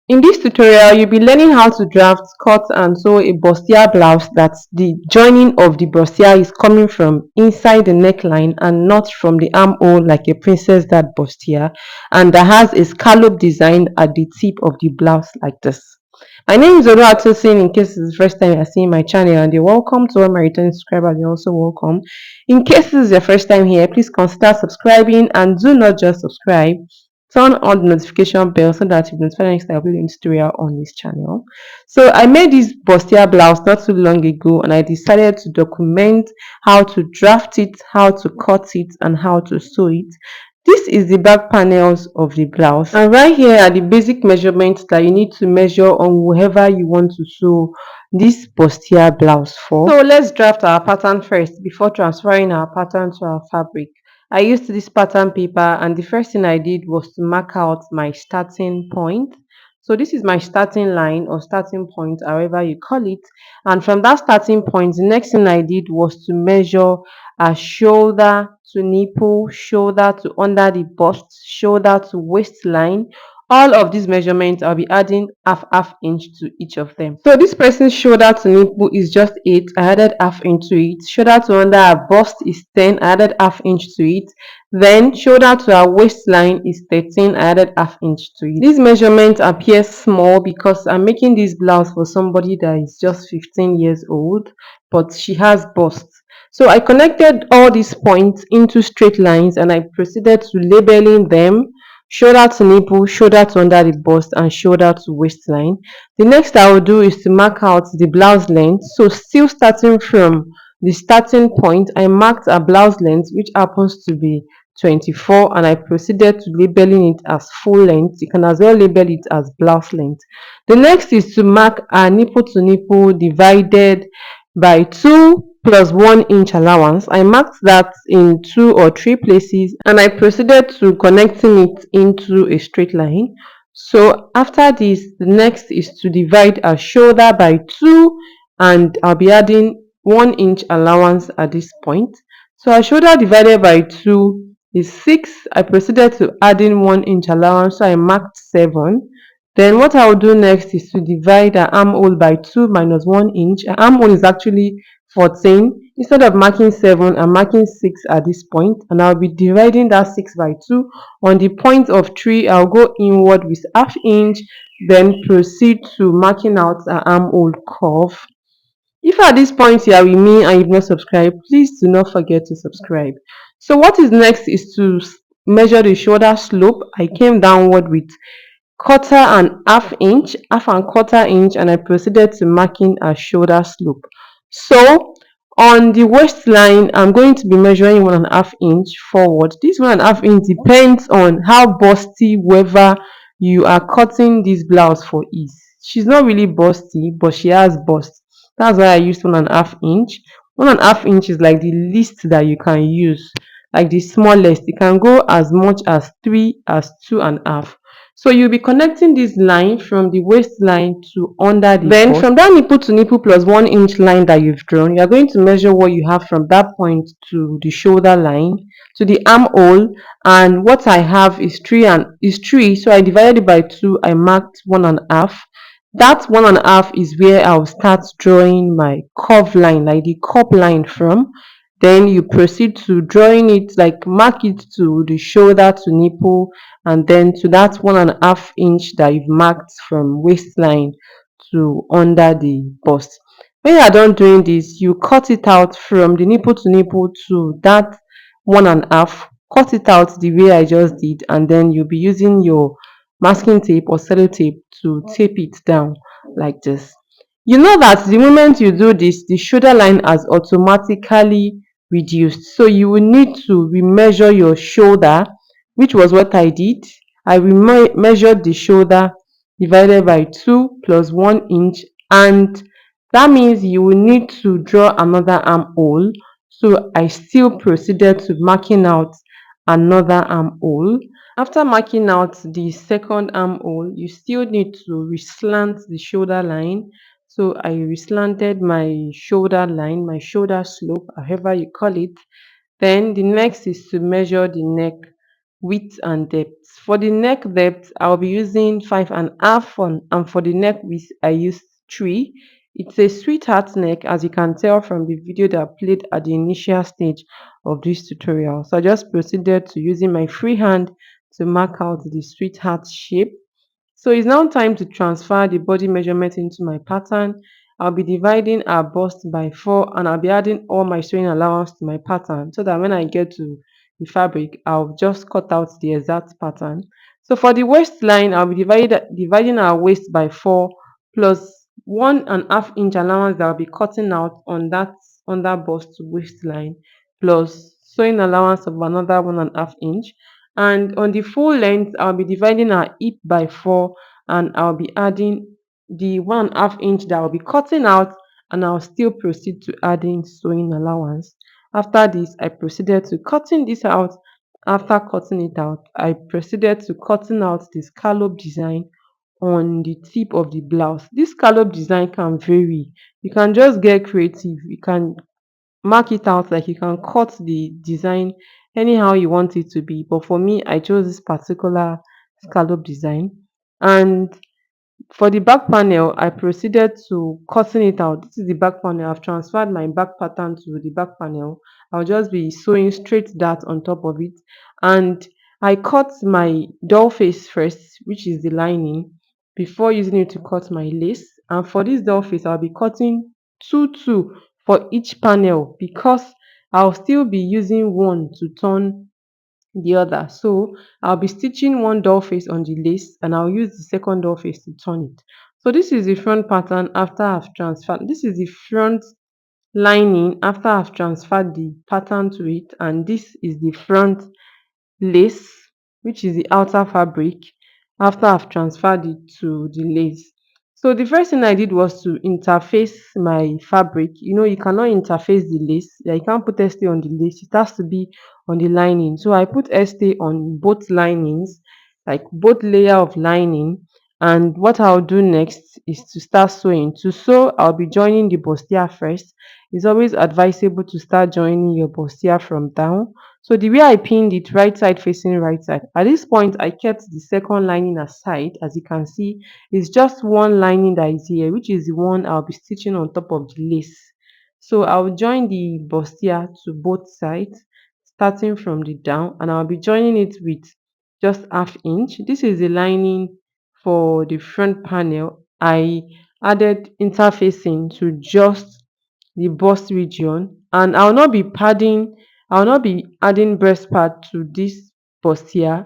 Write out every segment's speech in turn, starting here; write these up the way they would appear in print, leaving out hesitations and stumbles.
In this tutorial, you'll be learning how to draft, cut, and sew a bustier blouse that the joining of the bustier is coming from inside the neckline and not from the armhole like a princess that bustier, and that has a scallop design at the tip of the blouse like this. My name is Oluwatosin. In case it's the first time you're seeing my channel, and you're welcome to all my returning subscribers. You're also welcome. In case this is your first time here, please consider subscribing, and do not just subscribe, turn on the notification bell so that you will notify next time I upload a tutorial on this channel. So I made this bustier blouse not too long ago, and I decided to document how to draft it, how to cut it, and how to sew it. This is the back panels of the blouse, and right here are the basic measurements that you need to measure on whoever you want to sew this bustier blouse for. So let's draft our pattern first before transferring our pattern to our fabric. I used this pattern paper, and the first thing I did was to mark out my starting point. So this is my starting line or starting point, however you call it. And from that starting point, the next thing I did was to measure a shoulder to nipple, shoulder to under the bust, shoulder to waistline. All of these measurements, I'll be adding half inch to each of them. So this person's shoulder to nipple is just 8. I added half inch to it. Shoulder to under her bust is 10. I added half inch to it. Then shoulder to her waistline is 13. I added half inch to it. These measurements appear small because I'm making this blouse for somebody that is just 15 years old, but she has bust. So I connected all these points into straight lines, and I proceeded to labeling them: shoulder to nipple, shoulder to under the bust, and shoulder to waistline. The next I will do is to mark out the blouse length. So still starting from the starting point, I marked a blouse length which happens to be 24, and I proceeded to labeling it as full length. You can as well label it as blouse length. The next is to mark a nipple to nipple divided by 2 plus 1 inch allowance. I marked that in 2 or 3 places, and I proceeded to connecting it into a straight line. So after this, the next is to divide a shoulder by 2, and I'll be adding 1 inch allowance at this point. So a shoulder divided by 2 is 6. I proceeded to adding 1 inch allowance, so I marked 7. Then what I will do next is to divide an armhole by 2 minus 1 inch. An armhole is actually 14. Instead of marking 7, I'm marking 6 at this point, and I'll be dividing that 6 by 2. On the point of 3, I'll go inward with half inch, then proceed to marking out an armhole curve. If at this point you are with me and you've not subscribed, please do not forget to subscribe. So what is next is to measure the shoulder slope. I came downward with quarter and half inch, half and quarter inch, and I proceeded to marking a shoulder slope. So on the waistline, I'm going to be measuring 1.5 inch forward. This 1.5 inch depends on how busty whoever you are cutting this blouse for is. She's not really busty, but she has bust. That's why I used 1.5 inch. 1.5 inch is like the least that you can use, like the smallest. It can go as much as 3 as 2.5. So you'll be connecting this line from the waistline to under the Then bust. From that nipple to nipple plus 1 inch line that you've drawn, you're going to measure what you have from that point to the shoulder line to the armhole. And what I have is 3, so I divided it by 2. I marked 1.5. That 1.5 is where I'll start drawing my curve line, like the cup line from. Then you proceed to drawing it, like mark it to the shoulder to nipple, and then to that 1.5 inch that you've marked from waistline to under the bust. When you are done doing this, you cut it out from the nipple to nipple to that 1.5. Cut it out the way I just did, and then you'll be using your masking tape or sellotape to tape it down like this. You know that the moment you do this, the shoulder line has automatically reduced. So you will need to remeasure your shoulder, which was what I did. I measured the shoulder divided by 2 plus 1 inch, and that means you will need to draw another armhole. So I still proceeded to marking out another armhole. After marking out the second armhole, you still need to reslant the shoulder line. So I reslanted my shoulder line, my shoulder slope, however you call it. Then the next is to measure the neck. width and depth. For the neck depth, I'll be using 5.5 on, and for the neck width, I use 3. It's a sweetheart neck, as you can tell from the video that I played at the initial stage of this tutorial. So I just proceeded to using my free hand to mark out the sweetheart shape. So it's now time to transfer the body measurement into my pattern. I'll be dividing our bust by 4, and I'll be adding all my sewing allowance to my pattern so that when I get to the fabric, I'll just cut out the exact pattern. So for the waistline, I'll be dividing our waist by 4 plus 1.5 inch allowance that I'll be cutting out on that under bust waistline, plus sewing allowance of another 1.5 inch. And on the full length, I'll be dividing our hip by 4, and I'll be adding the 1.5 inch that I'll be cutting out, and I'll still proceed to adding sewing allowance. After this, I proceeded to cutting this out. After cutting it out, I proceeded to cutting out the scallop design on the tip of the blouse. This scallop design can vary. You can just get creative. You can mark it out, like you can cut the design anyhow you want it to be. But for me, I chose this particular scallop design. And for the back panel, I proceeded to cutting it out. This is the back panel. I've transferred my back pattern to the back panel. I'll just be sewing straight that on top of it. And I cut my doll face first, which is the lining, before using it to cut my lace. And for this doll face, I'll be cutting two for each panel, because I'll still be using one to turn the other. So I'll be stitching one doll face on the lace, and I'll use the second doll face to turn it. So this is the front pattern after I've transferred. This is the front lining after I've transferred the pattern to it, and this is the front lace, which is the outer fabric, after I've transferred it to the lace. So the first thing I did was to interface my fabric. You cannot interface the lace. You can't put stay on the lace. It has to be on the lining. So I put stay on both linings, like both layer of lining. And what I'll do next is to start sewing. To sew, I'll be joining the bustier first. It's always advisable to start joining your bustier from down. So the way I pinned it, right side facing right side. At this point, I kept the second lining aside. As you can see, it's just one lining that is here, which is the one I'll be stitching on top of the lace. So I'll join the bustier to both sides, starting from the down, and I'll be joining it with just 1/2 inch. This is the lining for the front panel. I added interfacing to just the bust region, and I'll not be adding breast pad to this bustier,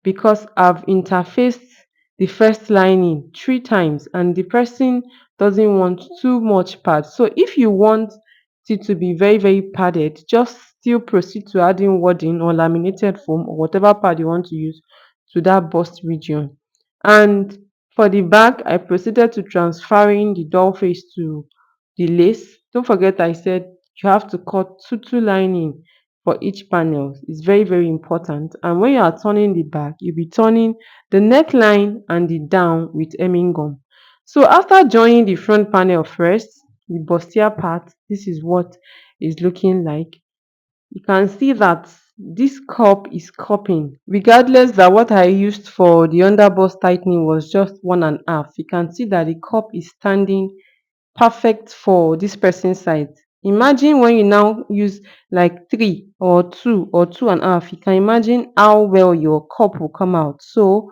because I've interfaced the first lining 3 times, and the person doesn't want too much pad. So if you want it to be very, very padded, just still proceed to adding wadding or laminated foam or whatever pad you want to use to that bust region. And for the back, I proceeded to transferring the doll face to the lace. Don't forget I said you have to cut two lining for each panel. It's very, very important. And when you are turning the back, you'll be turning the neckline and the down with hemming gum. So after joining the front panel first, the bustier part, this is what is looking like. You can see that this cup is cupping, regardless that what I used for the underbust tightening was just 1.5. You can see that the cup is standing perfect for this person's side. Imagine when you now use like 3 or 2 or 2.5, you can imagine how well your cup will come out. So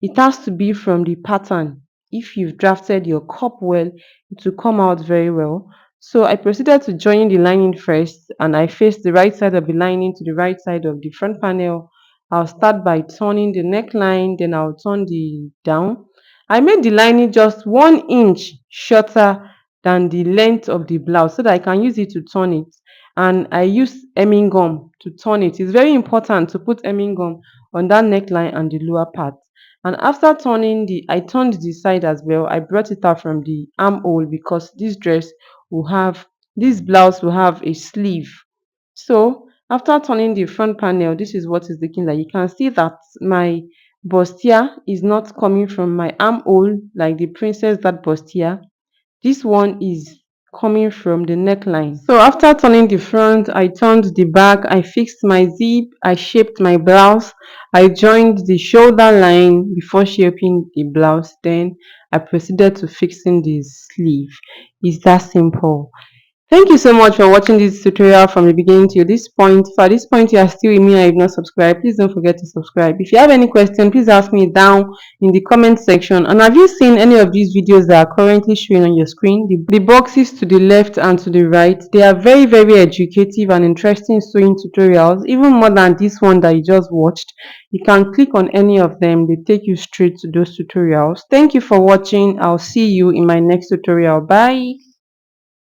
it has to be from the pattern. If you've drafted your cup well, it will come out very well. So I proceeded to join the lining first, and I faced the right side of the lining to the right side of the front panel. I'll start by turning the neckline, then I'll turn the down. I made the lining just 1 inch shorter than the length of the blouse so that I can use it to turn it. And I use hemming gum to turn it. It's very important to put hemming gum on that neckline and the lower part. And after I turned the side as well. I brought it out from the armhole, because this blouse will have a sleeve. So after turning the front panel, this is what it's looking like. You can see that my bustier is not coming from my armhole like the princess that bustier. This one is coming from the neckline. So after turning the front, I turned the back, I fixed my zip, I shaped my blouse, I joined the shoulder line before shaping the blouse, then I proceeded to fixing the sleeve. It's that simple. Thank you so much for watching this tutorial from the beginning to this point. For this point, you are still with me and you've not subscribed, please don't forget to subscribe. If you have any question, please ask me down in the comment section. And have you seen any of these videos that are currently showing on your screen? The boxes to the left and to the right, they are very, very educative and interesting sewing tutorials, even more than this one that you just watched. You can click on any of them, they take you straight to those tutorials. Thank you for watching. I'll see you in my next tutorial. Bye.